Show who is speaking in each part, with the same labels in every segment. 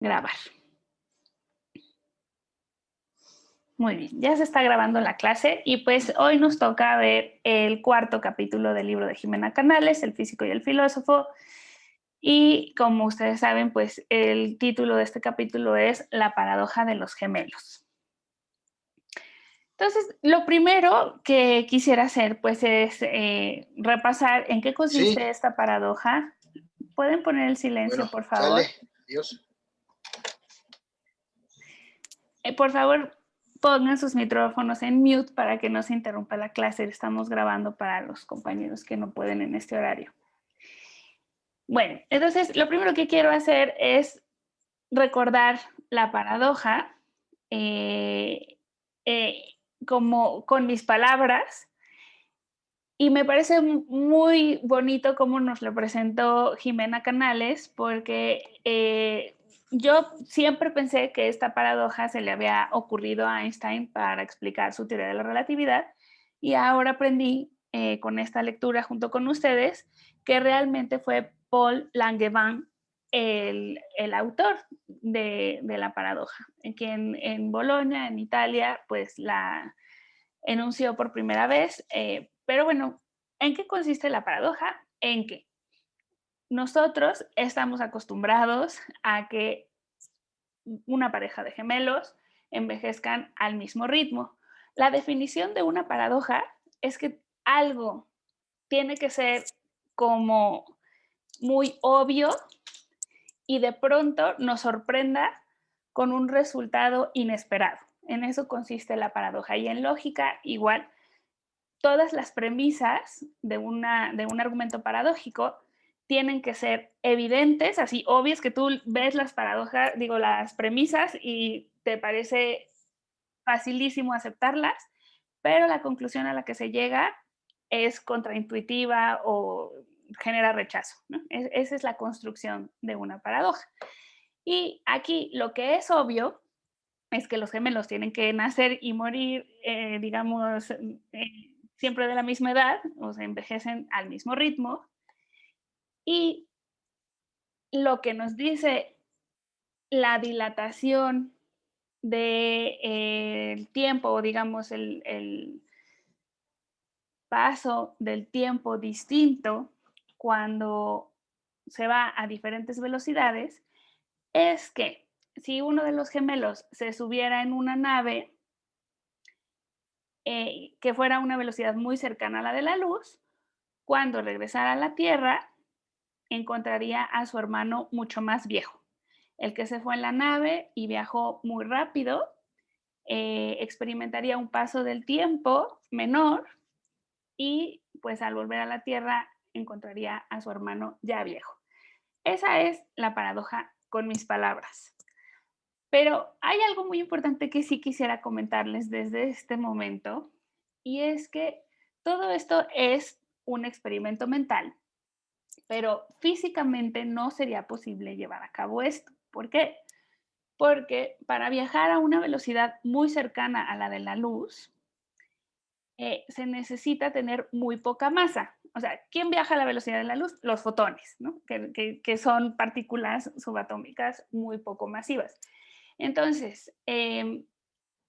Speaker 1: grabar. Muy bien, ya se está grabando la clase y pues hoy nos toca ver el cuarto capítulo del libro de Jimena Canales, El físico y el filósofo. Y como ustedes saben, pues el título de este capítulo es La paradoja de los gemelos. Entonces, lo primero que quisiera hacer pues es repasar en qué
Speaker 2: Sí,
Speaker 1: consiste esta paradoja. ¿Pueden poner el silencio,
Speaker 2: bueno,
Speaker 1: por favor?
Speaker 2: sale, adiós.
Speaker 1: Por favor, pongan sus micrófonos en mute para que no se interrumpa la clase. Estamos grabando para los compañeros que no pueden en este horario. Bueno, entonces lo primero que quiero hacer es recordar la paradoja eh, eh, como con mis palabras. Y me parece muy bonito cómo nos lo presentó Jimena Canales, porque yo siempre pensé que esta paradoja se le había ocurrido a Einstein para explicar su teoría de la relatividad, y ahora aprendí con esta lectura junto con ustedes que realmente fue Paul Langevin el autor de la paradoja, quien en Bolonia, en Italia, pues la enunció por primera vez. Pero bueno, ¿en qué consiste la paradoja? En que nosotros estamos acostumbrados a que una pareja de gemelos envejezcan al mismo ritmo. La definición de una paradoja es que algo tiene que ser como muy obvio y de pronto nos sorprenda con un resultado inesperado. En eso consiste la paradoja. Y en lógica, igual, todas las premisas de un argumento paradójico tienen que ser evidentes, así obvias, que tú ves las paradojas, digo, las premisas y te parece facilísimo aceptarlas, pero la conclusión a la que se llega es contraintuitiva o genera rechazo, ¿no? Esa es la construcción de una paradoja. Y aquí lo que es obvio es que los gemelos tienen que nacer y morir, digamos, siempre de la misma edad, o sea, envejecen al mismo ritmo. Y lo que nos dice la dilatación del tiempo, o digamos, el paso del tiempo distinto cuando se va a diferentes velocidades, es que si uno de los gemelos se subiera en una nave que fuera a una velocidad muy cercana a la de la luz, cuando regresara a la Tierra, encontraría a su hermano mucho más viejo. El que se fue en la nave y viajó muy rápido, experimentaría un paso del tiempo menor y pues al volver a la Tierra encontraría a su hermano ya viejo. Esa es la paradoja con mis palabras. Pero hay algo muy importante que sí quisiera comentarles desde este momento, y es que todo esto es un experimento mental, pero físicamente no sería posible llevar a cabo esto. ¿Por qué? Porque para viajar a una velocidad muy cercana a la de la luz, se necesita tener muy poca masa. O sea, ¿quién viaja a la velocidad de la luz? Los fotones, ¿no? Que son partículas subatómicas muy poco masivas. Entonces,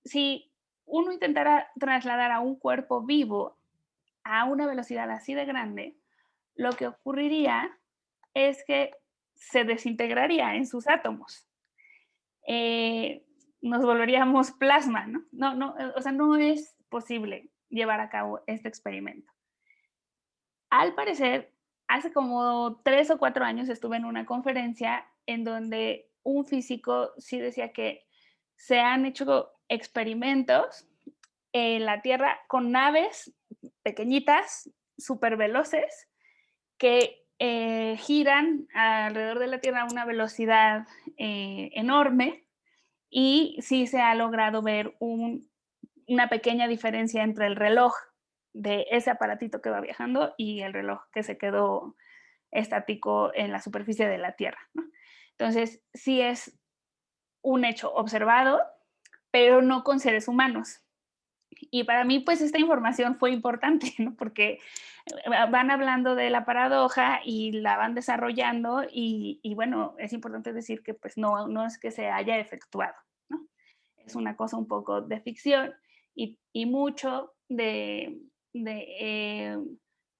Speaker 1: si uno intentara trasladar a un cuerpo vivo a una velocidad así de grande, lo que ocurriría es que se desintegraría en sus átomos. Nos volveríamos plasma, ¿no? O sea, no es posible llevar a cabo este experimento. Al parecer, hace como 3 o 4 años estuve en una conferencia en donde un físico sí decía que se han hecho experimentos en la Tierra con naves pequeñitas, súper veloces, que giran alrededor de la Tierra a una velocidad enorme, y sí se ha logrado ver una pequeña diferencia entre el reloj de ese aparatito que va viajando y el reloj que se quedó estático en la superficie de la Tierra, ¿no? Entonces, sí es un hecho observado, pero no con seres humanos. Y para mí, pues esta información fue importante, ¿no? Porque van hablando de la paradoja y la van desarrollando y bueno, es importante decir que pues no es que se haya efectuado, ¿no? Es una cosa un poco de ficción y mucho de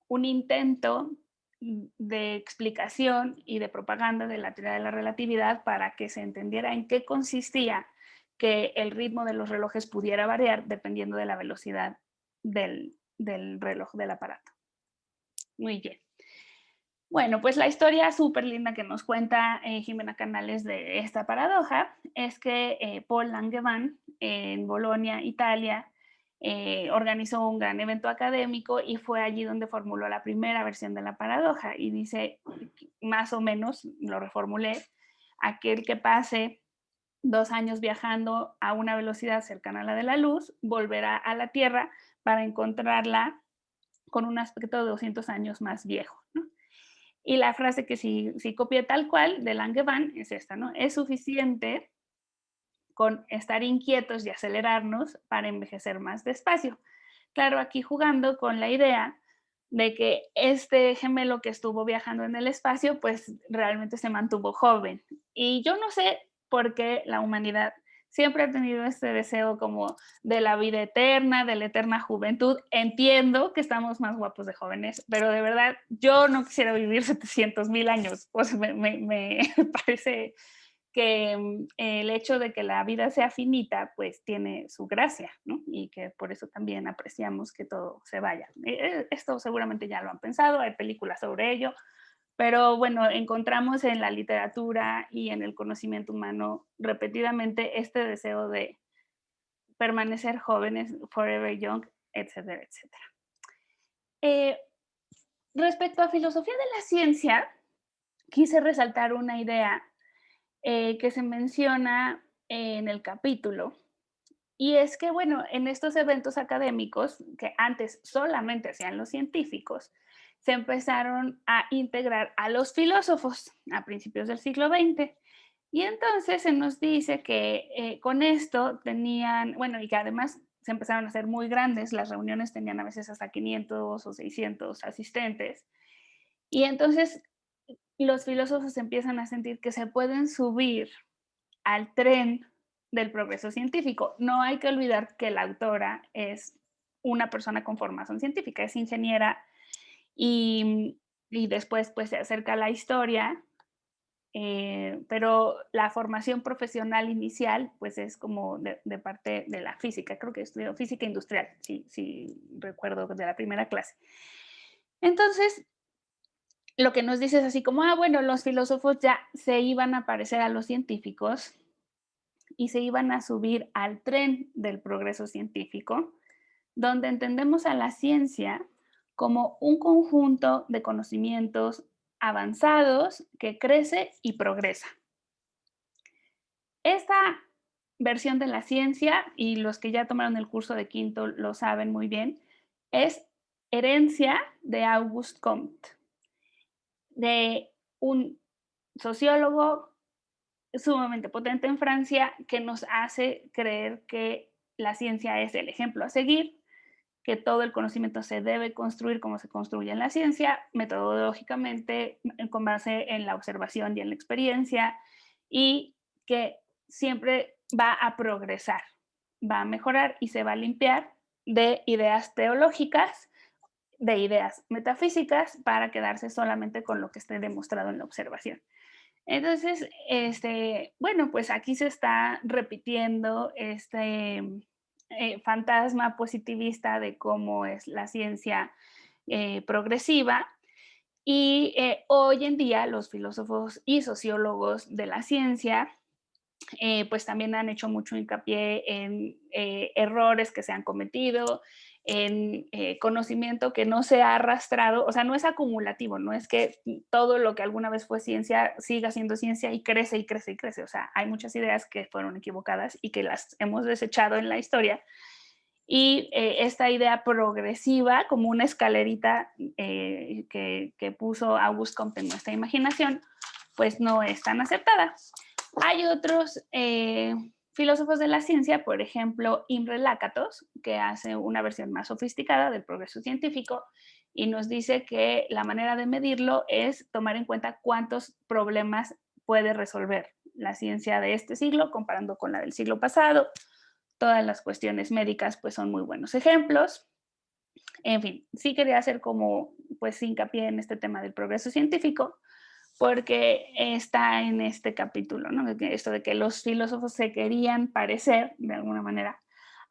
Speaker 1: un intento de explicación y de propaganda de la teoría de la relatividad para que se entendiera en qué consistía que el ritmo de los relojes pudiera variar dependiendo de la velocidad del reloj del aparato. Muy bien. Bueno, pues la historia súper linda que nos cuenta Jimena Canales de esta paradoja es que Paul Langevin en Bolonia, Italia, organizó un gran evento académico y fue allí donde formuló la primera versión de la paradoja y dice, más o menos, lo reformulé, aquel que pase 2 años viajando a una velocidad cercana a la de la luz, volverá a la Tierra para encontrarla con un aspecto de 200 años más viejo, ¿no? Y la frase que sí copié tal cual de Langevin es esta, ¿no? Es suficiente con estar inquietos y acelerarnos para envejecer más despacio. Claro, aquí jugando con la idea de que este gemelo que estuvo viajando en el espacio, pues realmente se mantuvo joven. Y yo no sé por qué la humanidad siempre ha tenido este deseo como de la vida eterna, de la eterna juventud. Entiendo que estamos más guapos de jóvenes, pero de verdad yo no quisiera vivir 700,000 años. O sea, me parece que el hecho de que la vida sea finita, pues tiene su gracia, ¿no? Y que por eso también apreciamos que todo se vaya. Esto seguramente ya lo han pensado, hay películas sobre ello, pero bueno, encontramos en la literatura y en el conocimiento humano repetidamente este deseo de permanecer jóvenes, forever young, etcétera, etcétera. Eh, Respecto a filosofía de la ciencia, quise resaltar una idea que se menciona en el capítulo. Y es que, bueno, en estos eventos académicos, que antes solamente hacían los científicos, se empezaron a integrar a los filósofos a principios del siglo XX. Y entonces se nos dice que con esto tenían, bueno, y que además se empezaron a hacer muy grandes, las reuniones tenían a veces hasta 500 o 600 asistentes. Y entonces los filósofos empiezan a sentir que se pueden subir al tren del progreso científico. No hay que olvidar que la autora es una persona con formación científica, es ingeniera y después pues se acerca a la historia, pero la formación profesional inicial pues es como de parte de la física, creo que estudió física industrial, si recuerdo de la primera clase. Entonces, lo que nos dice es así como, bueno, los filósofos ya se iban a parecer a los científicos y se iban a subir al tren del progreso científico, donde entendemos a la ciencia como un conjunto de conocimientos avanzados que crece y progresa. Esta versión de la ciencia, y los que ya tomaron el curso de quinto lo saben muy bien, es herencia de Auguste Comte, de un sociólogo sumamente potente en Francia que nos hace creer que la ciencia es el ejemplo a seguir, que todo el conocimiento se debe construir como se construye en la ciencia, metodológicamente, con base en la observación y en la experiencia, y que siempre va a progresar, va a mejorar y se va a limpiar de ideas teológicas, de ideas metafísicas, para quedarse solamente con lo que esté demostrado en la observación. Entonces, bueno, pues aquí se está repitiendo este fantasma positivista de cómo es la ciencia progresiva. Y hoy en día los filósofos y sociólogos de la ciencia pues también han hecho mucho hincapié en errores que se han cometido, en conocimiento que no se ha arrastrado, o sea, no es acumulativo, no es que todo lo que alguna vez fue ciencia siga siendo ciencia y crece y crece y crece, o sea, hay muchas ideas que fueron equivocadas y que las hemos desechado en la historia. Y esta idea progresiva, como una escalerita que puso Auguste Comte en nuestra imaginación, pues no es tan aceptada. Hay otros filósofos de la ciencia, por ejemplo, Imre Lakatos, que hace una versión más sofisticada del progreso científico y nos dice que la manera de medirlo es tomar en cuenta cuántos problemas puede resolver la ciencia de este siglo comparando con la del siglo pasado. Todas las cuestiones médicas pues son muy buenos ejemplos. En fin, sí quería hacer como pues hincapié en este tema del progreso científico porque está en este capítulo, ¿no? Esto de que los filósofos se querían parecer, de alguna manera,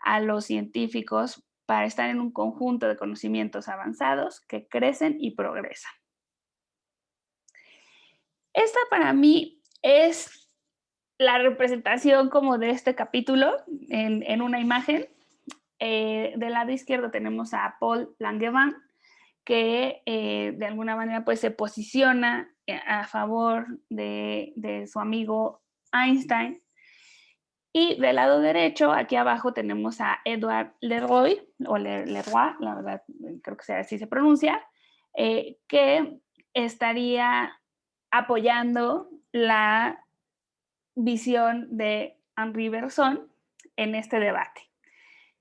Speaker 1: a los científicos para estar en un conjunto de conocimientos avanzados que crecen y progresan. Esta para mí es la representación como de este capítulo en una imagen. Del lado izquierdo tenemos a Paul Langevin, que de alguna manera pues se posiciona a favor de su amigo Einstein. Y del lado derecho, aquí abajo, tenemos a Edouard Leroy, o Leroy, la verdad, creo que así se pronuncia, que estaría apoyando la visión de Henri Bergson en este debate.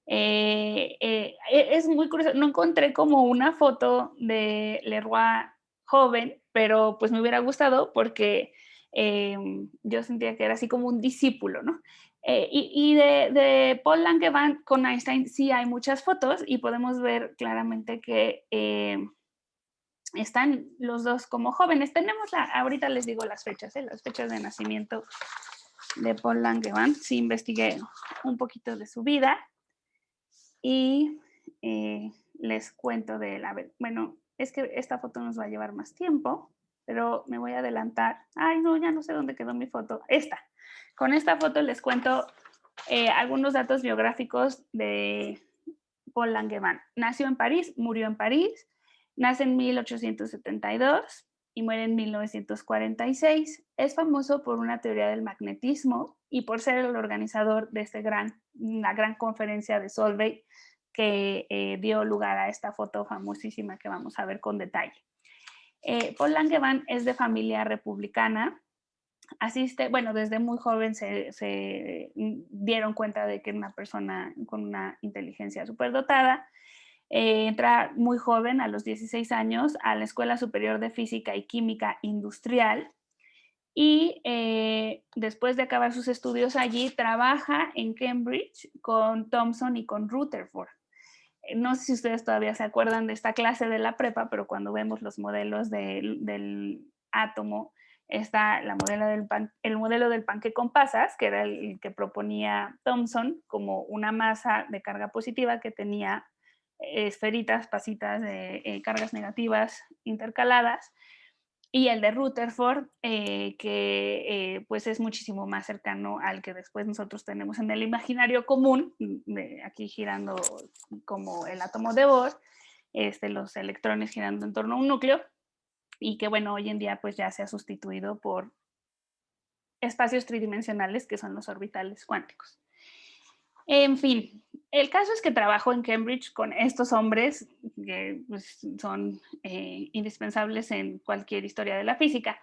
Speaker 1: Es muy curioso, no encontré como una foto de Leroy joven, pero pues me hubiera gustado porque yo sentía que era así como un discípulo, ¿no? Y de Paul Langevin con Einstein sí hay muchas fotos y podemos ver claramente que están los dos como jóvenes. Tenemos, ahorita les digo las fechas de nacimiento de Paul Langevin. Sí investigué un poquito de su vida. Y les cuento de la... Bueno, es que esta foto nos va a llevar más tiempo, pero me voy a adelantar. Ay, no, ya no sé dónde quedó mi foto. Esta. Con esta foto les cuento algunos datos biográficos de Paul Langevin. Nació en París, murió en París, nace en 1872 y muere en 1946. Es famoso por una teoría del magnetismo y por ser el organizador de la gran conferencia de Solvay que dio lugar a esta foto famosísima que vamos a ver con detalle. Paul Langevin es de familia republicana. Asiste, bueno, desde muy joven se dieron cuenta de que era una persona con una inteligencia superdotada. Entra muy joven, a los 16 años, a la Escuela Superior de Física y Química Industrial y después de acabar sus estudios allí, trabaja en Cambridge con Thomson y con Rutherford. No sé si ustedes todavía se acuerdan de esta clase de la prepa, pero cuando vemos los modelos del átomo, está el modelo del panque con pasas, que era el que proponía Thomson como una masa de carga positiva que tenía esferitas, pasitas de cargas negativas intercaladas, y el de Rutherford, que pues es muchísimo más cercano al que después nosotros tenemos en el imaginario común, aquí girando como el átomo de Bohr, los electrones girando en torno a un núcleo, y que bueno, hoy en día pues ya se ha sustituido por espacios tridimensionales que son los orbitales cuánticos. En fin, el caso es que trabajo en Cambridge con estos hombres que pues, son indispensables en cualquier historia de la física.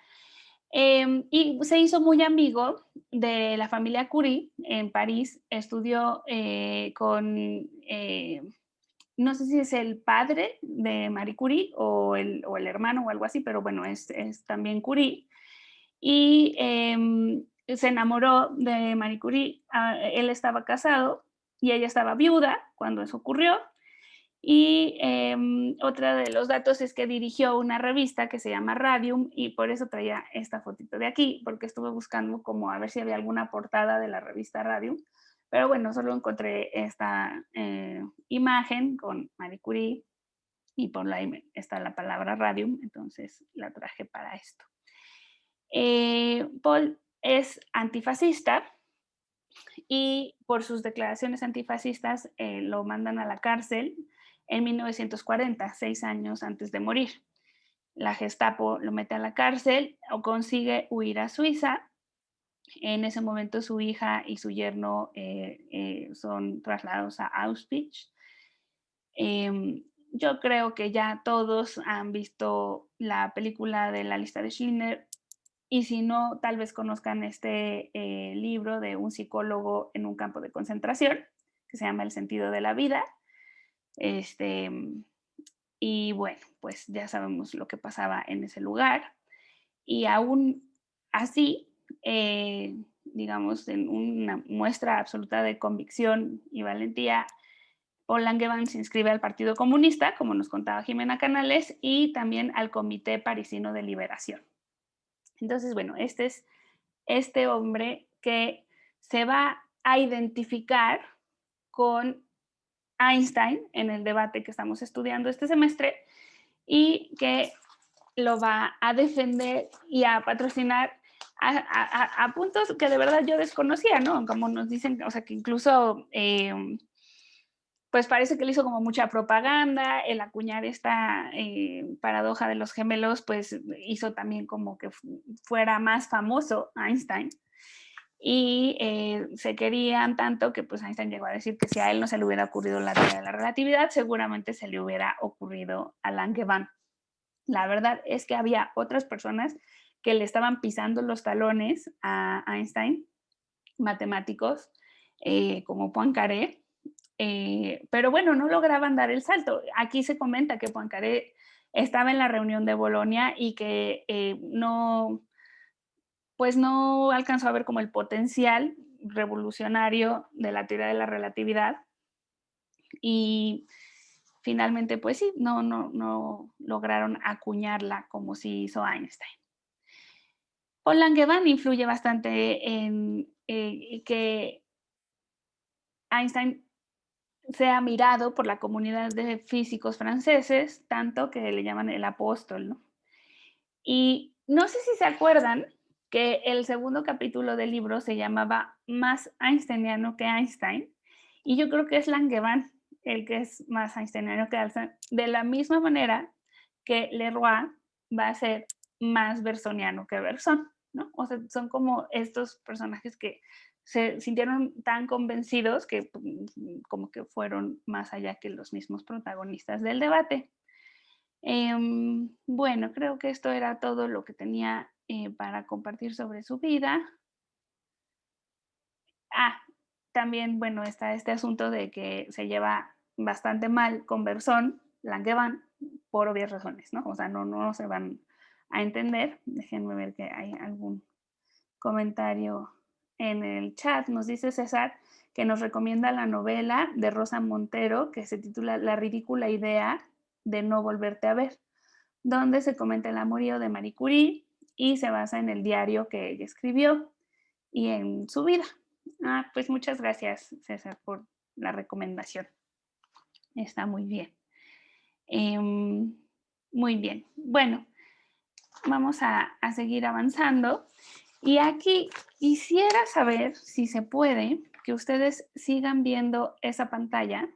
Speaker 1: Y se hizo muy amigo de la familia Curie en París. Estudió no sé si es el padre de Marie Curie o el hermano o algo así, pero bueno, es también Curie. Y se enamoró de Marie Curie. Él estaba casado y ella estaba viuda cuando eso ocurrió. Y otro de los datos es que dirigió una revista que se llama Radium y por eso traía esta fotito de aquí, porque estuve buscando como a ver si había alguna portada de la revista Radium. Pero bueno, solo encontré esta imagen con Marie Curie y por ahí está la palabra Radium, entonces la traje para esto. Paul es antifascista y por sus declaraciones antifascistas lo mandan a la cárcel en 1940, 6 años antes de morir. La Gestapo lo mete a la cárcel o consigue huir a Suiza. En ese momento su hija y su yerno son trasladados a Auschwitz. Yo creo que ya todos han visto la película de La lista de Schindler y si no, tal vez conozcan este libro de un psicólogo en un campo de concentración, que se llama El sentido de la vida. Y bueno, pues ya sabemos lo que pasaba en ese lugar. Y aún así, digamos, en una muestra absoluta de convicción y valentía, Paul Langevin se inscribe al Partido Comunista, como nos contaba Jimena Canales, y también al Comité Parisino de Liberación. Entonces, bueno, este es este hombre que se va a identificar con Einstein en el debate que estamos estudiando este semestre y que lo va a defender y a patrocinar a puntos que de verdad yo desconocía, ¿no? Como nos dicen, o sea, que incluso pues parece que le hizo como mucha propaganda, el acuñar esta paradoja de los gemelos, pues hizo también como que fuera más famoso Einstein. Y se querían tanto que pues Einstein llegó a decir que si a él no se le hubiera ocurrido la teoría de la relatividad, seguramente se le hubiera ocurrido a Langevin. La verdad es que había otras personas que le estaban pisando los talones a Einstein, matemáticos, como Poincaré, pero bueno, no lograban dar el salto. Aquí se comenta que Poincaré estaba en la reunión de Bolonia y que pues no alcanzó a ver como el potencial revolucionario de la teoría de la relatividad y finalmente pues sí, no lograron acuñarla como sí hizo Einstein. Paul Langevin influye bastante en que Einstein sea mirado por la comunidad de físicos franceses, tanto que le llaman el apóstol, ¿no? Y no sé si se acuerdan que el segundo capítulo del libro se llamaba Más Einsteiniano que Einstein, y yo creo que es Langevin el que es más einsteiniano que Einstein, de la misma manera que Leroy va a ser más bersoniano que Bergson, ¿no? O sea, son como estos personajes que se sintieron tan convencidos que como que fueron más allá que los mismos protagonistas del debate. Bueno, creo que esto era todo lo que tenía para compartir sobre su vida. También, bueno, está este asunto de que se lleva bastante mal con Bergson, Langevin, por obvias razones, ¿no? O sea, no se van a entender. Déjenme ver que hay algún comentario en el chat. Nos dice César que nos recomienda la novela de Rosa Montero que se titula La ridícula idea de no volverte a ver, donde se comenta el amorío de Marie Curie y se basa en el diario que ella escribió y en su vida. Pues muchas gracias, César, por la recomendación. Está muy bien. Muy bien. Bueno, vamos a seguir avanzando. Y aquí quisiera saber si se puede que ustedes sigan viendo esa pantalla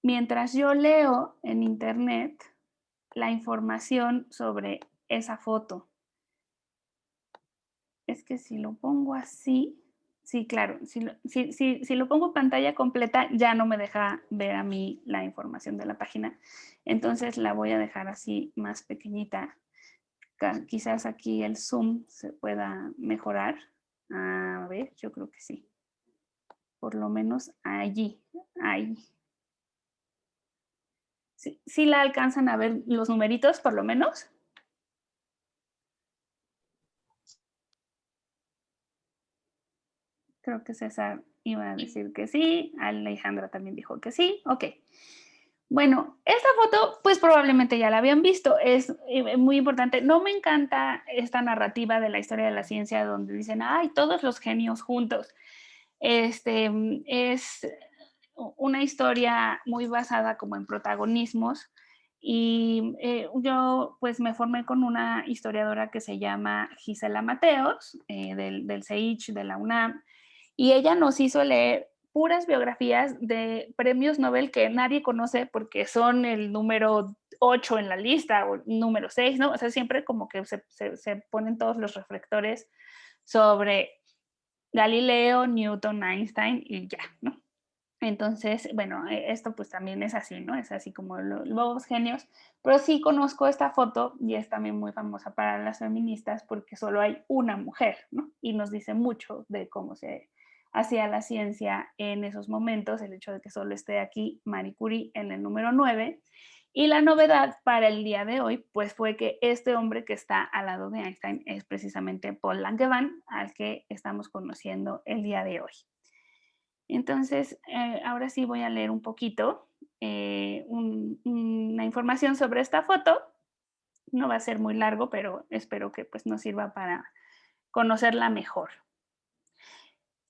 Speaker 1: mientras yo leo en internet la información sobre esa foto. Es que si lo pongo así, sí, claro, si lo pongo pantalla completa ya no me deja ver a mí la información de la página. Entonces la voy a dejar así más pequeñita. Quizás aquí el zoom se pueda mejorar. A ver, yo creo que sí. Por lo menos allí, ahí. ¿Sí la alcanzan a ver los numeritos, por lo menos? Creo que César iba a decir que sí, Alejandra también dijo que sí, ok. Bueno, esta foto pues probablemente ya la habían visto, es muy importante. No me encanta esta narrativa de la historia de la ciencia donde dicen, ay, todos los genios juntos. Es una historia muy basada como en protagonismos y yo pues me formé con una historiadora que se llama Gisela Mateos del CEICH de la UNAM y ella nos hizo leer puras biografías de premios Nobel que nadie conoce porque son el número 8 en la lista o número 6, ¿no? O sea, siempre como que se ponen todos los reflectores sobre Galileo, Newton, Einstein y ya, ¿no? Entonces, bueno, esto pues también es así, ¿no? Es así como los genios, pero sí conozco esta foto y es también muy famosa para las feministas porque solo hay una mujer, ¿no? Y nos dice mucho de cómo se hacía la ciencia en esos momentos, el hecho de que solo esté aquí Marie Curie en el número 9. Y la novedad para el día de hoy, pues fue que este hombre que está al lado de Einstein es precisamente Paul Langevin, al que estamos conociendo el día de hoy. Entonces, ahora sí voy a leer un poquito una información sobre esta foto. No va a ser muy largo, pero espero que pues, nos sirva para conocerla mejor.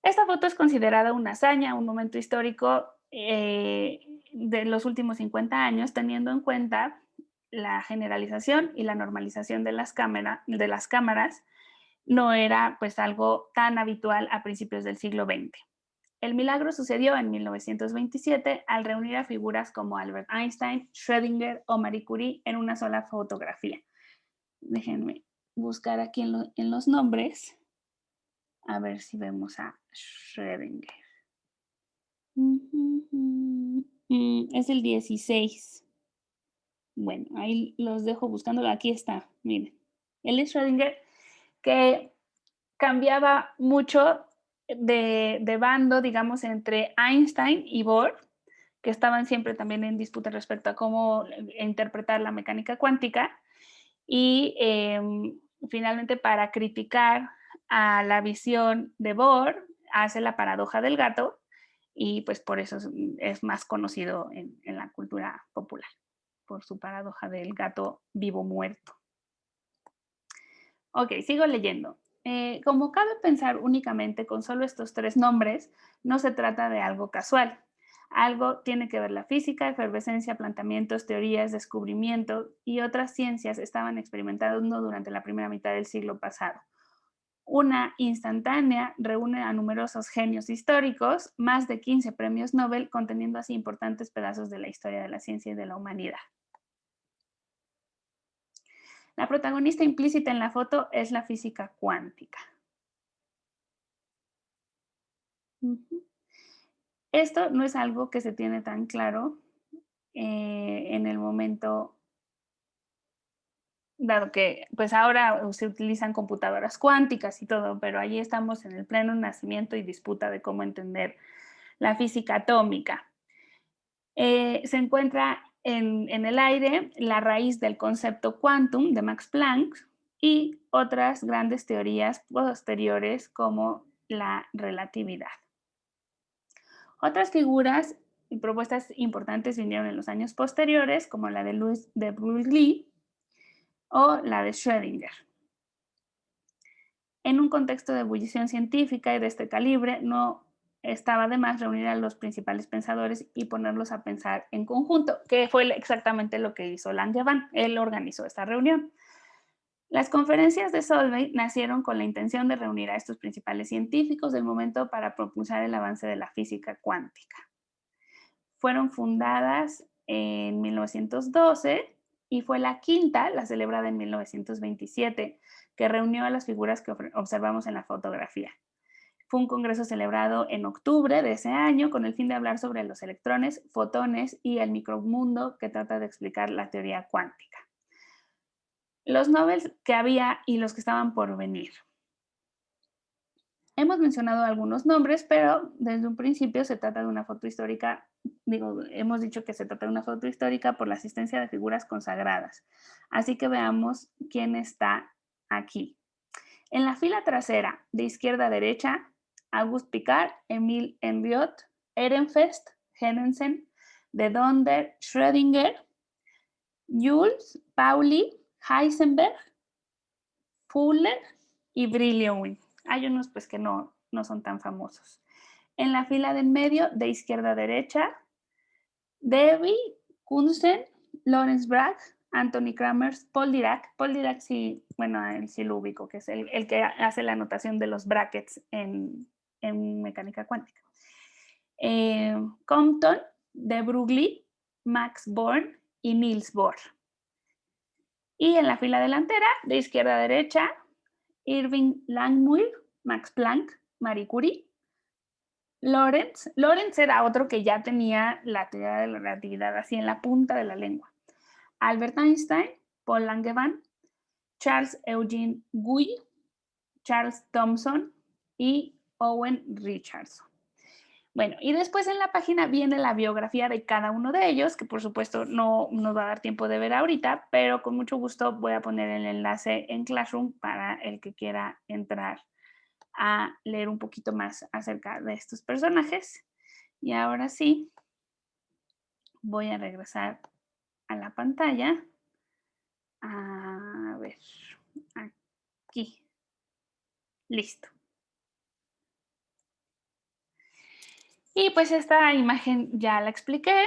Speaker 1: Esta foto es considerada una hazaña, un momento histórico de los últimos 50 años, teniendo en cuenta la generalización y la normalización de las cámaras. No era pues algo tan habitual a principios del siglo XX. El milagro sucedió en 1927 al reunir a figuras como Albert Einstein, Schrödinger o Marie Curie en una sola fotografía. Déjenme buscar aquí en los nombres, a ver si vemos a Schrödinger. Es el 16. Bueno, ahí los dejo buscándolo. Aquí está, miren. Él es Schrödinger, que cambiaba mucho de bando, digamos, entre Einstein y Bohr, que estaban siempre también en disputa respecto a cómo interpretar la mecánica cuántica. Y finalmente, para criticar a la visión de Bohr, hace la paradoja del gato y pues por eso es más conocido en la cultura popular, por su paradoja del gato vivo muerto. Ok, sigo leyendo. Como cabe pensar únicamente con solo estos tres nombres, no se trata de algo casual. Algo tiene que ver la física, efervescencia, planteamientos, teorías, descubrimiento y otras ciencias estaban experimentando durante la primera mitad del siglo pasado. Una instantánea reúne a numerosos genios históricos, más de 15 premios Nobel, conteniendo así importantes pedazos de la historia de la ciencia y de la humanidad. La protagonista implícita en la foto es la física cuántica. Esto no es algo que se tiene tan claro en el momento, dado que pues ahora se utilizan computadoras cuánticas y todo, pero allí estamos en el pleno nacimiento y disputa de cómo entender la física atómica. Se encuentra en el aire la raíz del concepto quantum de Max Planck y otras grandes teorías posteriores como la relatividad. Otras figuras y propuestas importantes vinieron en los años posteriores, como la de Louis de Broglie o la de Schrödinger. En un contexto de ebullición científica y de este calibre, no estaba de más reunir a los principales pensadores y ponerlos a pensar en conjunto, que fue exactamente lo que hizo Langevin. Él organizó esta reunión. Las conferencias de Solvay nacieron con la intención de reunir a estos principales científicos del momento para propulsar el avance de la física cuántica. Fueron fundadas en 1912 y fue la quinta, la celebrada en 1927, que reunió a las figuras que observamos en la fotografía. Fue un congreso celebrado en octubre de ese año con el fin de hablar sobre los electrones, fotones y el micromundo que trata de explicar la teoría cuántica. Los Nobel que había y los que estaban por venir. Hemos mencionado algunos nombres, pero desde un principio se trata de una foto histórica, hemos dicho que se trata de una foto histórica por la asistencia de figuras consagradas. Así que veamos quién está aquí. En la fila trasera, de izquierda a derecha, Auguste Piccard, Emile Henriot, Ehrenfest, Henningsen, de Donder, Schrödinger, Jules, Pauli, Heisenberg, Fuller y Brillouin. Hay unos pues que no son tan famosos. En la fila del medio, de izquierda a derecha, Debbie, Kunsten, Lawrence Bragg, Anthony Kramers, Paul Dirac. Paul Dirac sí, bueno, él sí lo ubico, que es el que hace la anotación de los brackets en mecánica cuántica. Compton, de Broglie, Max Born y Niels Bohr. Y en la fila delantera, de izquierda a derecha, Irving Langmuir, Max Planck, Marie Curie, Lorentz era otro que ya tenía la teoría de la relatividad así en la punta de la lengua. Albert Einstein, Paul Langevin, Charles Eugene Guy, Charles Thomson y Owen Richardson. Bueno, y después en la página viene la biografía de cada uno de ellos, que por supuesto no nos va a dar tiempo de ver ahorita, pero con mucho gusto voy a poner el enlace en Classroom para el que quiera entrar a leer un poquito más acerca de estos personajes. Y ahora sí, voy a regresar a la pantalla. A ver, aquí. Listo. Y pues esta imagen ya la expliqué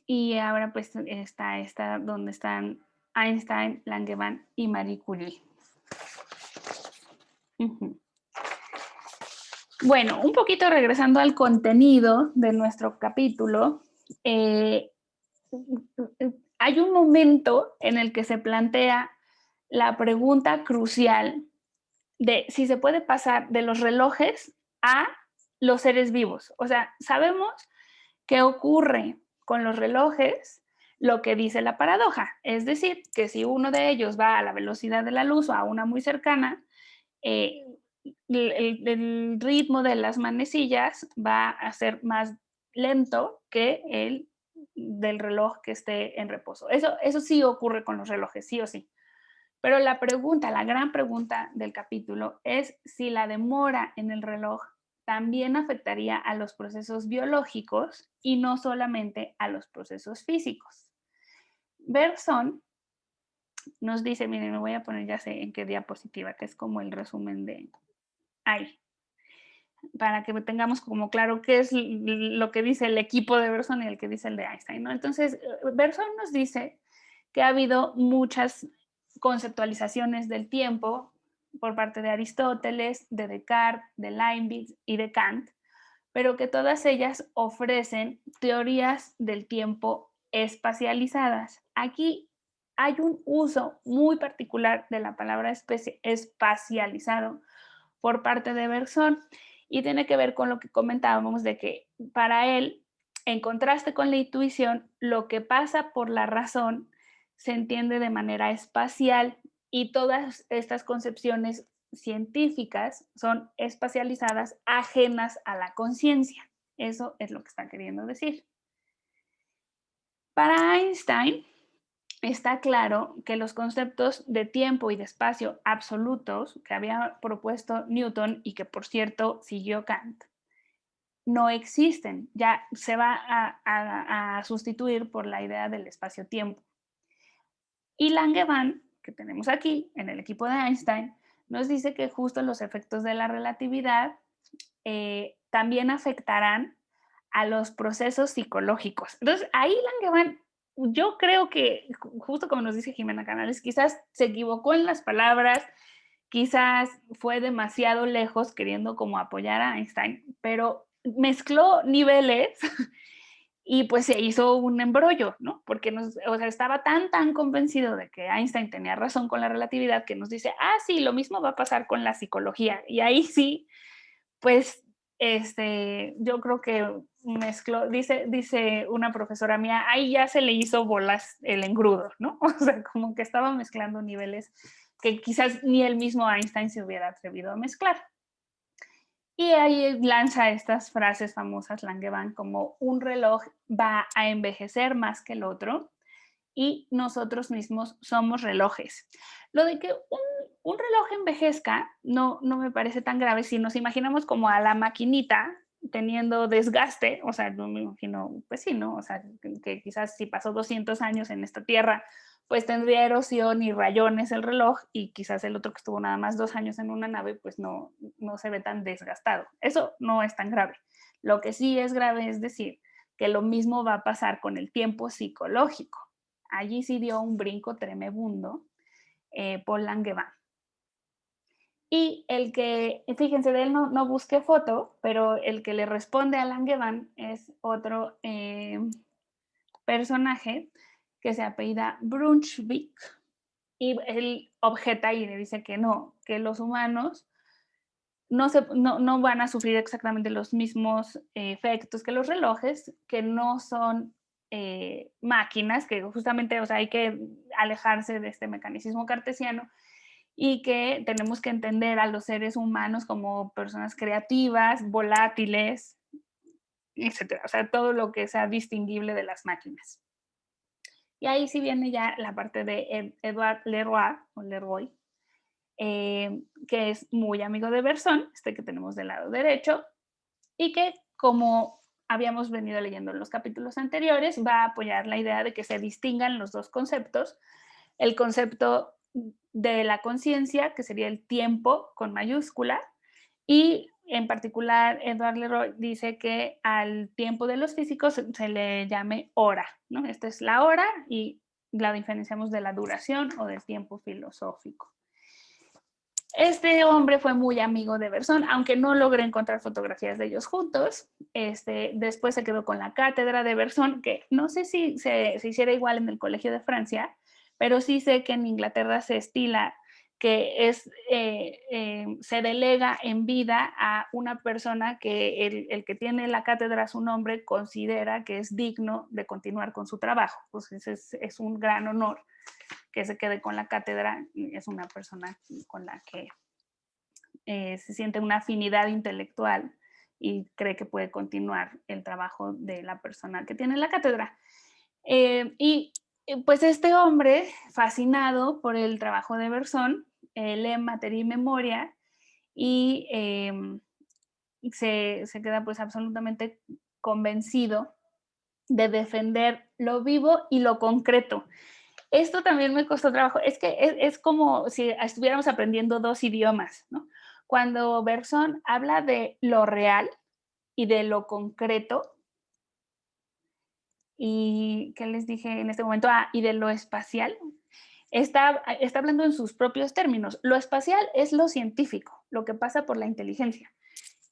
Speaker 1: y ahora pues está esta donde están Einstein, Langevin y Marie Curie. Bueno, un poquito regresando al contenido de nuestro capítulo, hay un momento en el que se plantea la pregunta crucial de si se puede pasar de los relojes a los seres vivos. O sea, sabemos qué ocurre con los relojes, lo que dice la paradoja, es decir, que si uno de ellos va a la velocidad de la luz o a una muy cercana, el ritmo de las manecillas va a ser más lento que el del reloj que esté en reposo. Eso sí ocurre con los relojes, sí o sí. Pero la pregunta, la gran pregunta del capítulo es si la demora en el reloj también afectaría a los procesos biológicos y no solamente a los procesos físicos. Bergson nos dice, miren, me voy a poner ya sé en qué diapositiva, que es como el resumen de ahí, para que tengamos como claro qué es lo que dice el equipo de Bergson y el que dice el de Einstein, ¿no? Entonces, Bergson nos dice que ha habido muchas conceptualizaciones del tiempo por parte de Aristóteles, de Descartes, de Leibniz y de Kant, pero que todas ellas ofrecen teorías del tiempo espacializadas. Aquí hay un uso muy particular de la palabra espacializado por parte de Bergson y tiene que ver con lo que comentábamos de que para él, en contraste con la intuición, lo que pasa por la razón se entiende de manera espacial y todas estas concepciones científicas son espacializadas, ajenas a la conciencia. Eso es lo que está queriendo decir. Para Einstein, está claro que los conceptos de tiempo y de espacio absolutos que había propuesto Newton y que por cierto siguió Kant, no existen, ya se va a sustituir por la idea del espacio-tiempo. Y Langevin, que tenemos aquí en el equipo de Einstein, nos dice que justo los efectos de la relatividad también afectarán a los procesos psicológicos. Entonces, ahí Langevin, yo creo que, justo como nos dice Jimena Canales, quizás se equivocó en las palabras, quizás fue demasiado lejos queriendo como apoyar a Einstein, pero mezcló niveles y pues se hizo un embrollo, ¿no? Porque o sea, estaba tan convencido de que Einstein tenía razón con la relatividad que nos dice, sí, lo mismo va a pasar con la psicología. Y ahí sí, pues, yo creo que mezcló, dice una profesora mía, ahí ya se le hizo bolas el engrudo, ¿no? O sea, como que estaba mezclando niveles que quizás ni el mismo Einstein se hubiera atrevido a mezclar. Y ahí lanza estas frases famosas Langevin como un reloj va a envejecer más que el otro y nosotros mismos somos relojes. Lo de que un reloj envejezca no me parece tan grave si nos imaginamos como a la maquinita teniendo desgaste, o sea, no me imagino, pues sí, ¿no? O sea, que quizás si pasó 200 años en esta tierra, pues tendría erosión y rayones el reloj y quizás el otro que estuvo nada más 2 años en una nave, pues no se ve tan desgastado. Eso no es tan grave. Lo que sí es grave es decir que lo mismo va a pasar con el tiempo psicológico. Allí sí dio un brinco tremebundo Paul Langevin. Y el que, fíjense, de él no busqué foto, pero el que le responde a Langevin es otro personaje que se apellida Brunswick y él objeta y le dice que no, que los humanos no van a sufrir exactamente los mismos efectos que los relojes, que no son máquinas, que justamente, o sea, hay que alejarse de este mecanismo cartesiano y que tenemos que entender a los seres humanos como personas creativas, volátiles, etcétera. O sea, todo lo que sea distinguible de las máquinas. Y ahí sí viene ya la parte de Edouard Leroy, o Leroy, que es muy amigo de Bergson, este que tenemos del lado derecho, y que, como habíamos venido leyendo en los capítulos anteriores, va a apoyar la idea de que se distingan los dos conceptos, el concepto de la conciencia, que sería el tiempo con mayúscula, y en particular Edouard Leroy dice que al tiempo de los físicos se le llame hora, ¿no? Esta es la hora y la diferenciamos de la duración o del tiempo filosófico. Este hombre fue muy amigo de Bergson, aunque no logré encontrar fotografías de ellos juntos. Después se quedó con la cátedra de Bergson, que no sé si se hiciera igual en el Colegio de Francia, pero sí sé que en Inglaterra se estila que se delega en vida a una persona que el que tiene la cátedra a su nombre considera que es digno de continuar con su trabajo. Pues es un gran honor que se quede con la cátedra, es una persona con la que se siente una afinidad intelectual y cree que puede continuar el trabajo de la persona que tiene la cátedra. Pues este hombre, fascinado por el trabajo de Bergson, lee Materia y Memoria y se queda pues absolutamente convencido de defender lo vivo y lo concreto. Esto también me costó trabajo. Es que es como si estuviéramos aprendiendo dos idiomas, ¿no? Cuando Bergson habla de lo real y de lo concreto, y ¿qué les dije en este momento? Y de lo espacial, está hablando en sus propios términos. Lo espacial es lo científico, lo que pasa por la inteligencia.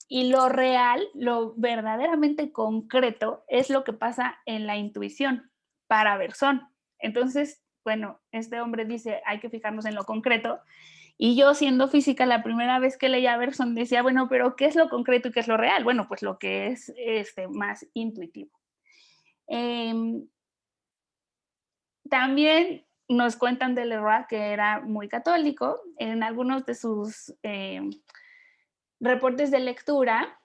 Speaker 1: Y lo real, lo verdaderamente concreto, es lo que pasa en la intuición para Bergson. Entonces, bueno, este hombre dice, hay que fijarnos en lo concreto. Y yo, siendo física, la primera vez que leía a Bergson decía, bueno, pero ¿qué es lo concreto y qué es lo real? Bueno, pues lo que es más intuitivo. También nos cuentan de Leroy que era muy católico. En algunos de sus reportes de lectura,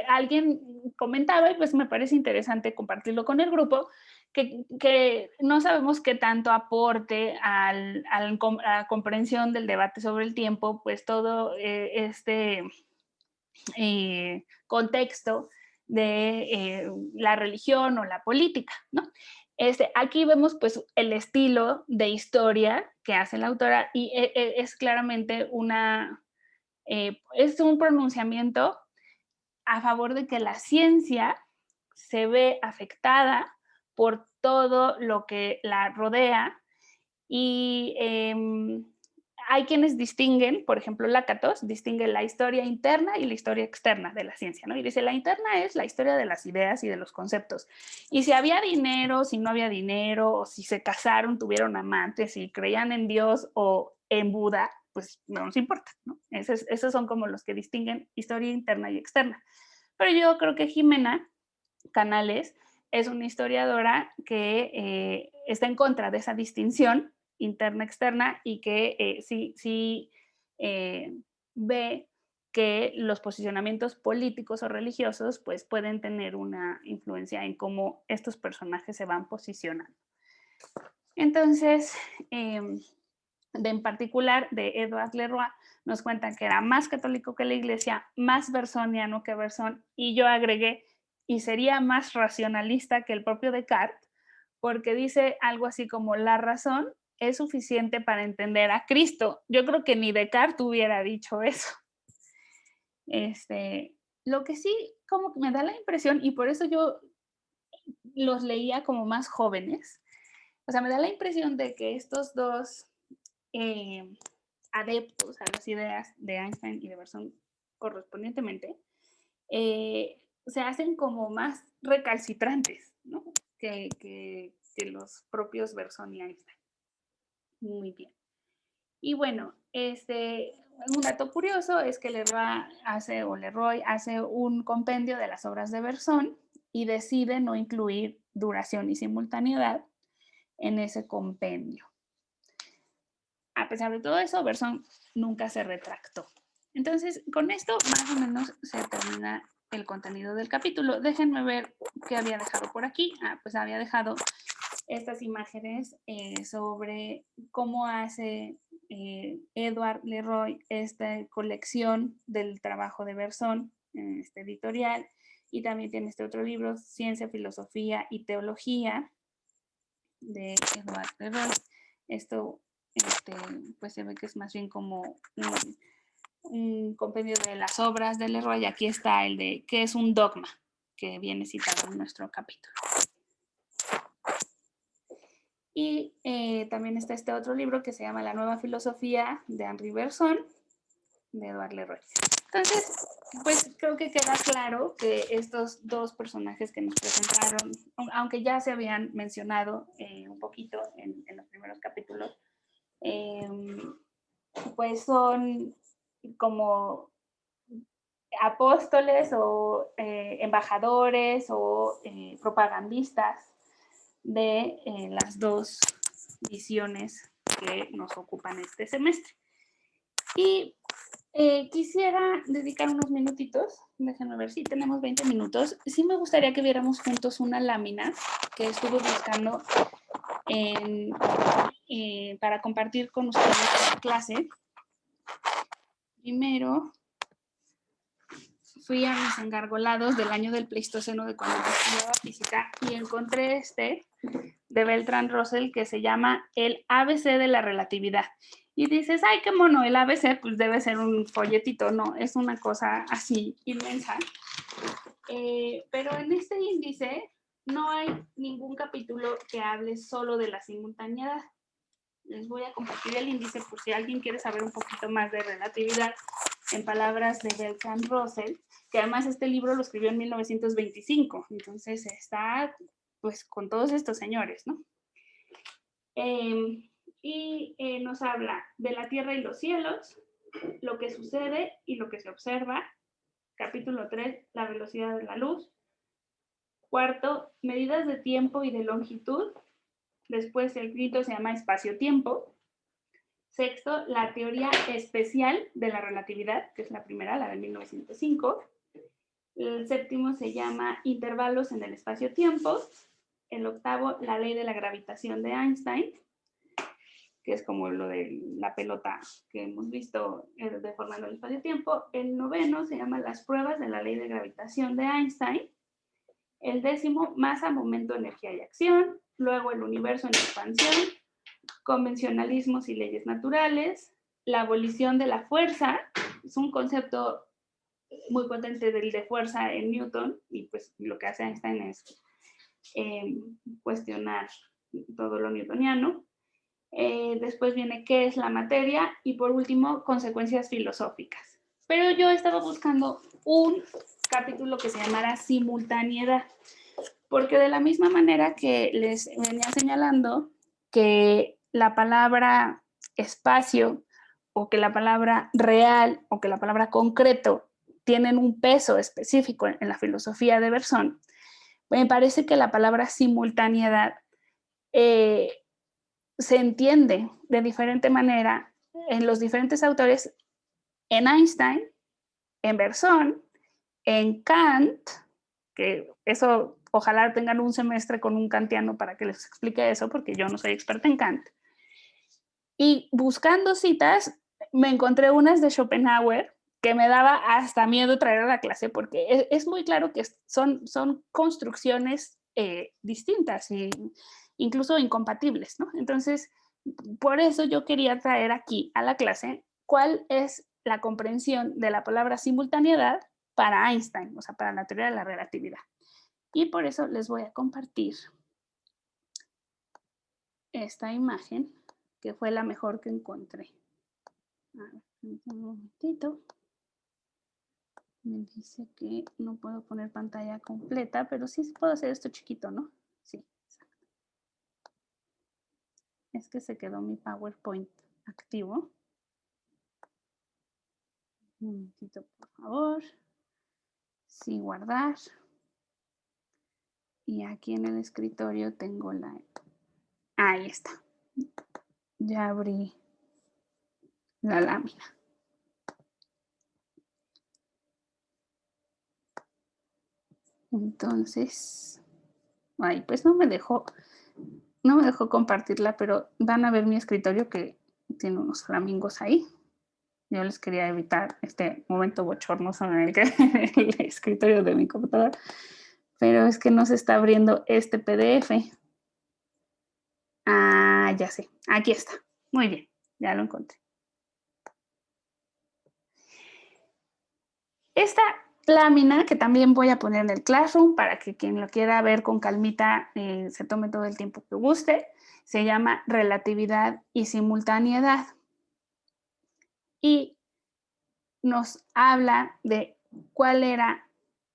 Speaker 1: alguien comentaba, y pues me parece interesante compartirlo con el grupo, que no sabemos qué tanto aporte a la comprensión del debate sobre el tiempo, pues todo contexto de la religión o la política, ¿no? Aquí vemos pues el estilo de historia que hace la autora y es claramente es un pronunciamiento a favor de que la ciencia se ve afectada por todo lo que la rodea y hay quienes distinguen, por ejemplo, Lakatos distingue la historia interna y la historia externa de la ciencia, ¿no? Y dice, la interna es la historia de las ideas y de los conceptos. Y si había dinero, si no había dinero, o si se casaron, tuvieron amantes, si creían en Dios o en Buda, pues no nos importa, ¿no? Esos son como los que distinguen historia interna y externa. Pero yo creo que Jimena Canales es una historiadora que está en contra de esa distinción interna-externa y que sí ve que los posicionamientos políticos o religiosos pues pueden tener una influencia en cómo estos personajes se van posicionando. Entonces, en particular de Edouard Leroy, nos cuentan que era más católico que la iglesia, más bersoniano que Bergson, y yo agregué, y sería más racionalista que el propio Descartes, porque dice algo así como la razón es suficiente para entender a Cristo. Yo creo que ni Descartes hubiera dicho eso. Lo que sí como que me da la impresión, y por eso yo los leía como más jóvenes, o sea, me da la impresión de que estos dos adeptos a las ideas de Einstein y de Bergson correspondientemente, se hacen como más recalcitrantes, ¿no? que los propios Bergson y Einstein. Muy bien. Y bueno, un dato curioso es que Leroy hace un compendio de las obras de Bergson y decide no incluir duración y simultaneidad en ese compendio. A pesar de todo eso, Bergson nunca se retractó. Entonces, con esto más o menos se termina el contenido del capítulo. Déjenme ver qué había dejado por aquí. Pues había dejado estas imágenes sobre cómo hace Edward Leroy esta colección del trabajo de Bergson en este editorial, y también tiene este otro libro, Ciencia, Filosofía y Teología, de Edward Leroy. Esto pues se ve que es más bien como un compendio de las obras de Leroy. Aquí está el de ¿qué es un dogma?, que viene citado en nuestro capítulo. Y también está este otro libro que se llama La Nueva Filosofía de Henri Bergson, de Edward Leroy. Entonces, pues creo que queda claro que estos dos personajes que nos presentaron, aunque ya se habían mencionado un poquito en los primeros capítulos, pues son como apóstoles o embajadores o propagandistas de las dos visiones que nos ocupan este semestre. Y quisiera dedicar unos minutitos, déjenme ver si tenemos 20 minutos. Sí me gustaría que viéramos juntos una lámina que estuve buscando para compartir con ustedes en la clase. Primero fui a mis engargolados del año del Pleistoceno, de cuando estudiaba física, y encontré este de Bertrand Russell que se llama el ABC de la relatividad. Y dices, ay, qué mono, el ABC pues debe ser un folletito. No, es una cosa así inmensa. Pero en este índice no hay ningún capítulo que hable solo de la simultaneidad. Les voy a compartir el índice por si alguien quiere saber un poquito más de relatividad, en palabras de Bertrand Russell, que además este libro lo escribió en 1925, entonces está pues con todos estos señores, ¿no? Nos habla de la tierra y los cielos, lo que sucede y lo que se observa. Capítulo 3, la velocidad de la luz. Cuarto, medidas de tiempo y de longitud. Después el quinto se llama espacio-tiempo. Sexto, la teoría especial de la relatividad, que es la primera, la de 1905. El séptimo se llama intervalos en el espacio-tiempo. El octavo, la ley de la gravitación de Einstein, que es como lo de la pelota que hemos visto deformando el espacio-tiempo. El noveno se llama las pruebas de la ley de gravitación de Einstein. El décimo, masa, momento, energía y acción. Luego el universo en expansión, convencionalismos y leyes naturales, la abolición de la fuerza, es un concepto muy potente del de fuerza en Newton, y pues lo que hace Einstein es cuestionar todo lo newtoniano. Después viene qué es la materia, y por último, consecuencias filosóficas. Pero yo estaba buscando un capítulo que se llamara simultaneidad, porque de la misma manera que les venía señalando que la palabra espacio, o que la palabra real, o que la palabra concreto tienen un peso específico en la filosofía de Bergson, me parece que la palabra simultaneidad se entiende de diferente manera en los diferentes autores, en Einstein, en Bergson, en Kant, que eso ojalá tengan un semestre con un kantiano para que les explique eso, porque yo no soy experta en Kant. Y buscando citas, me encontré unas de Schopenhauer que me daba hasta miedo traer a la clase, porque es muy claro que son construcciones distintas e incluso incompatibles, ¿no? Entonces, por eso yo quería traer aquí a la clase cuál es la comprensión de la palabra simultaneidad para Einstein, o sea, para la teoría de la relatividad. Y por eso les voy a compartir esta imagen, que fue la mejor que encontré. A ver, un momentito. Me dice que no puedo poner pantalla completa, pero sí puedo hacer esto chiquito, ¿no? Sí, exacto. Es que se quedó mi PowerPoint activo. Un momentito, por favor. Sí, guardar. Y aquí en el escritorio tengo la... Ahí está. Ya abrí la lámina. Entonces, ay, pues no me dejó compartirla, pero van a ver mi escritorio que tiene unos flamingos ahí. Yo les quería evitar este momento bochornoso en el que el escritorio de mi computadora, pero es que no se está abriendo este PDF. Ah, ya sé, aquí está. Muy bien, ya lo encontré. Esta lámina, que también voy a poner en el Classroom para que quien lo quiera ver con calmita se tome todo el tiempo que guste, se llama relatividad y simultaneidad. Y nos habla de cuál era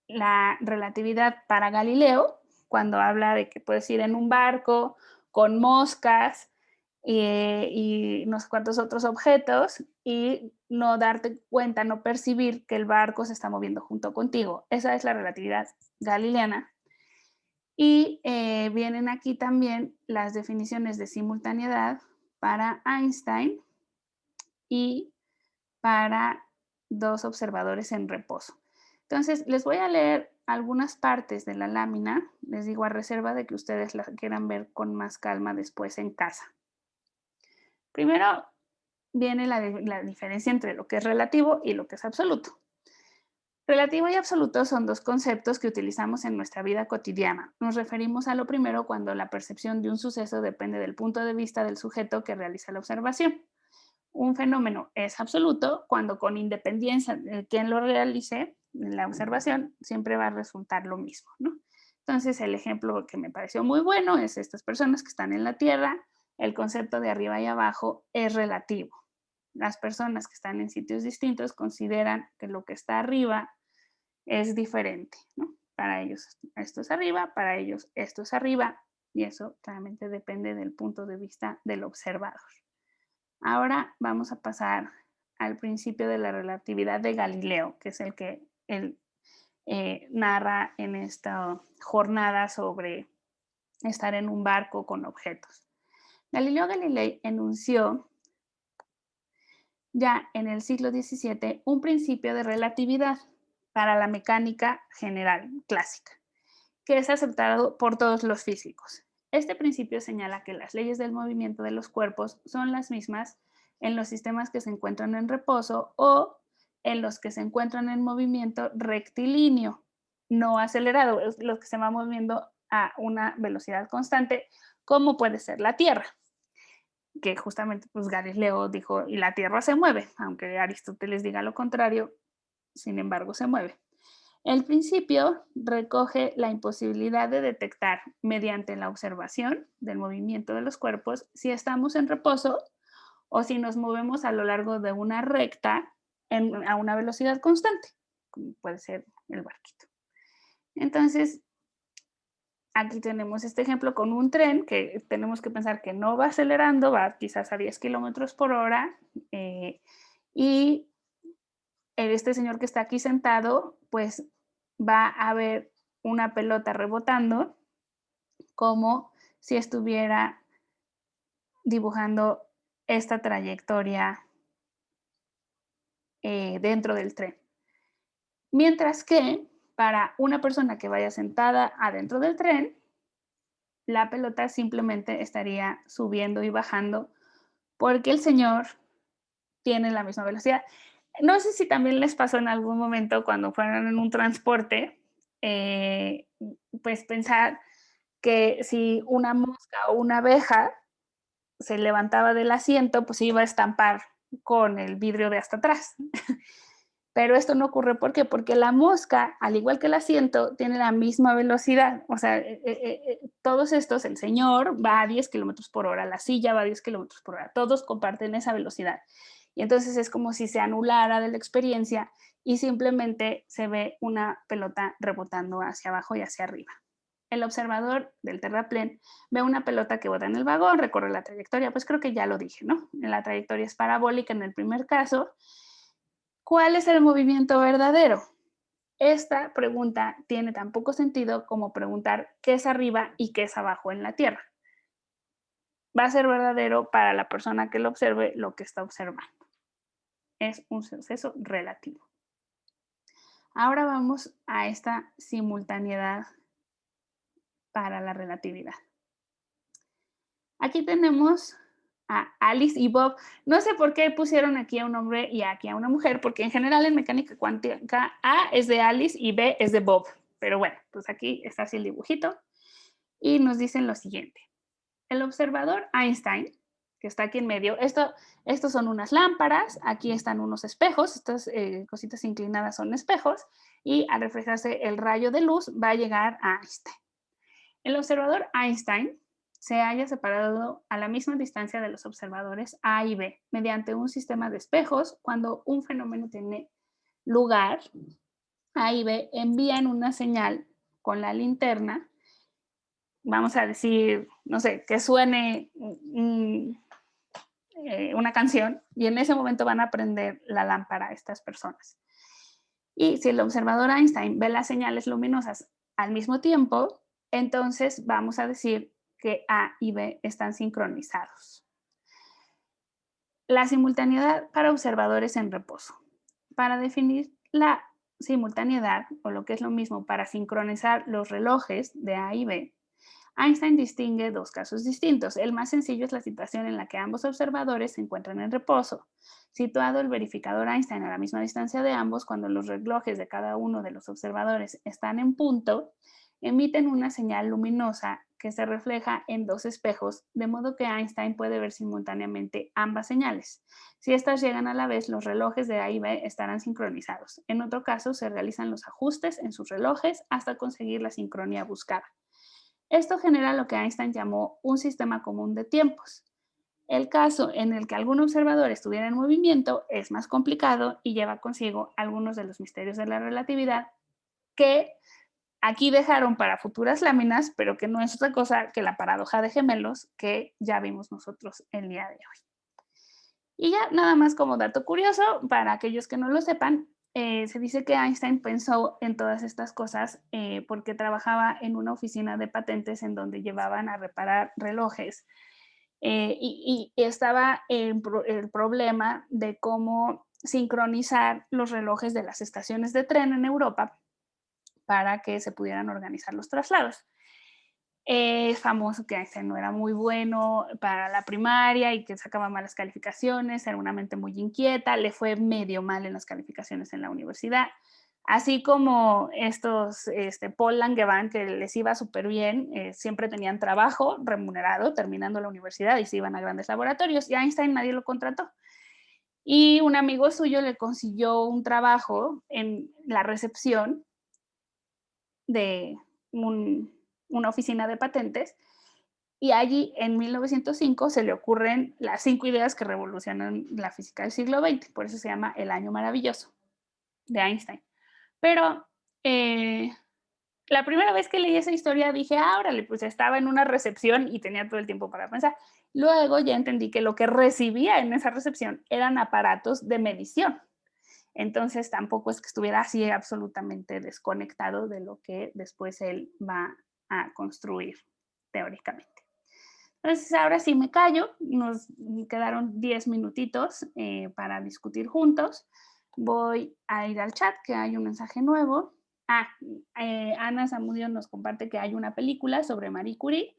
Speaker 1: la relatividad para Galileo, cuando habla de que puedes ir en un barco con moscas y no sé cuántos otros objetos y no darte cuenta, no percibir que el barco se está moviendo junto contigo. Esa es la relatividad galileana. Y vienen aquí también las definiciones de simultaneidad para Einstein y para dos observadores en reposo. Entonces, les voy a leer algunas partes de la lámina, les digo a reserva de que ustedes la quieran ver con más calma después en casa. Primero viene la diferencia entre lo que es relativo y lo que es absoluto. Relativo y absoluto son dos conceptos que utilizamos en nuestra vida cotidiana. Nos referimos a lo primero cuando la percepción de un suceso depende del punto de vista del sujeto que realiza la observación. Un fenómeno es absoluto cuando con independencia de quien lo realice, la observación siempre va a resultar lo mismo, ¿no? Entonces, el ejemplo que me pareció muy bueno es estas personas que están en la Tierra, el concepto de arriba y abajo es relativo. Las personas que están en sitios distintos consideran que lo que está arriba es diferente, ¿no? Para ellos esto es arriba, para ellos esto es arriba, y eso claramente depende del punto de vista del observador. Ahora vamos a pasar al principio de la relatividad de Galileo, que es el que él narra en esta jornada sobre estar en un barco con objetos. Galileo Galilei enunció ya en el siglo XVII un principio de relatividad para la mecánica general clásica, que es aceptado por todos los físicos. Este principio señala que las leyes del movimiento de los cuerpos son las mismas en los sistemas que se encuentran en reposo o en los que se encuentran en movimiento rectilíneo, no acelerado, es los que se va moviendo a una velocidad constante, como puede ser la Tierra, que justamente pues Galileo dijo, y la Tierra se mueve, aunque Aristóteles diga lo contrario, sin embargo se mueve. El principio recoge la imposibilidad de detectar mediante la observación del movimiento de los cuerpos si estamos en reposo o si nos movemos a lo largo de una recta a una velocidad constante, como puede ser el barquito. Entonces, aquí tenemos este ejemplo con un tren que tenemos que pensar que no va acelerando, va quizás a 10 kilómetros por hora y este señor que está aquí sentado, pues va a ver una pelota rebotando como si estuviera dibujando esta trayectoria dentro del tren. Mientras que para una persona que vaya sentada adentro del tren, la pelota simplemente estaría subiendo y bajando porque el señor tiene la misma velocidad. No sé si también les pasó en algún momento cuando fueron en un transporte, pues pensar que si una mosca o una abeja se levantaba del asiento, pues se iba a estampar con el vidrio de hasta atrás. Pero esto no ocurre, ¿por qué? Porque la mosca, al igual que el asiento, tiene la misma velocidad. O sea, todos estos, el señor va a 10 kilómetros por hora, la silla va a 10 kilómetros por hora, todos comparten esa velocidad. Y entonces es como si se anulara de la experiencia y simplemente se ve una pelota rebotando hacia abajo y hacia arriba. El observador del terraplén ve una pelota que bota en el vagón, recorre la trayectoria, pues creo que ya lo dije, ¿no? La trayectoria es parabólica en el primer caso ¿Cuál es el movimiento verdadero? Esta pregunta tiene tan poco sentido como preguntar qué es arriba y qué es abajo en la Tierra. Va a ser verdadero para la persona que lo observe lo que está observando. Es un suceso relativo. Ahora vamos a esta simultaneidad para la relatividad. Aquí tenemos a Alice y Bob. No sé por qué pusieron aquí a un hombre y aquí a una mujer, porque en general en mecánica cuántica A es de Alice y B es de Bob. Pero bueno, pues aquí está así el dibujito y nos dicen lo siguiente. El observador Einstein, que está aquí en medio, estos son unas lámparas, aquí están unos espejos, estas cositas inclinadas son espejos, y al reflejarse el rayo de luz va a llegar a Einstein. El observador Einstein se halla separado a la misma distancia de los observadores A y B mediante un sistema de espejos. Cuando un fenómeno tiene lugar, A y B envían una señal con la linterna, vamos a decir, no sé, que suene una canción y en ese momento van a prender la lámpara a estas personas. Y si el observador Einstein ve las señales luminosas al mismo tiempo, entonces vamos a decir que A y B están sincronizados. La simultaneidad para observadores en reposo. Para definir la simultaneidad, o lo que es lo mismo, para sincronizar los relojes de A y B, Einstein distingue dos casos distintos. El más sencillo es la situación en la que ambos observadores se encuentran en reposo. Situado el verificador Einstein a la misma distancia de ambos, cuando los relojes de cada uno de los observadores están en punto, emiten una señal luminosa que se refleja en dos espejos, de modo que Einstein puede ver simultáneamente ambas señales. Si estas llegan a la vez, los relojes de A y B estarán sincronizados. En otro caso, se realizan los ajustes en sus relojes hasta conseguir la sincronía buscada. Esto genera lo que Einstein llamó un sistema común de tiempos. El caso en el que algún observador estuviera en movimiento es más complicado y lleva consigo algunos de los misterios de la relatividad que aquí dejaron para futuras láminas, pero que no es otra cosa que la paradoja de gemelos que ya vimos nosotros el día de hoy. Y ya nada más como dato curioso, para aquellos que no lo sepan, se dice que Einstein pensó en todas estas cosas porque trabajaba en una oficina de patentes en donde llevaban a reparar relojes y estaba el problema de cómo sincronizar los relojes de las estaciones de tren en Europa para que se pudieran organizar los traslados. Es famoso que Einstein no era muy bueno para la primaria y que sacaba malas calificaciones, era una mente muy inquieta, le fue medio mal en las calificaciones en la universidad. Así como estos, Paul Langevin, que les iba súper bien, siempre tenían trabajo remunerado terminando la universidad y se iban a grandes laboratorios, y Einstein nadie lo contrató. Y un amigo suyo le consiguió un trabajo en la recepción de una oficina de patentes, y allí en 1905 se le ocurren las 5 ideas que revolucionan la física del siglo XX, por eso se llama el año maravilloso de Einstein. Pero la primera vez que leí esa historia dije, órale, pues estaba en una recepción y tenía todo el tiempo para pensar. Luego ya entendí que lo que recibía en esa recepción eran aparatos de medición. Entonces tampoco es que estuviera así absolutamente desconectado de lo que después él va a construir teóricamente. Entonces ahora sí me callo, nos quedaron 10 minutitos para discutir juntos. Voy a ir al chat, que hay un mensaje nuevo. Ana Zamudio nos comparte que hay una película sobre Marie Curie,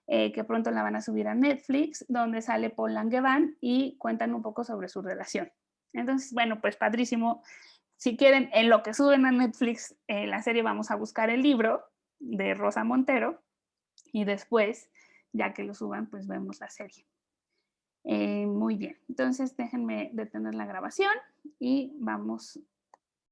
Speaker 1: que pronto la van a subir a Netflix, donde sale Paul Langevin y cuentan un poco sobre su relación. Entonces, bueno, pues padrísimo. Si quieren, en lo que suben a Netflix la serie, vamos a buscar el libro de Rosa Montero y después, ya que lo suban, pues vemos la serie. Muy bien, entonces déjenme detener la grabación y vamos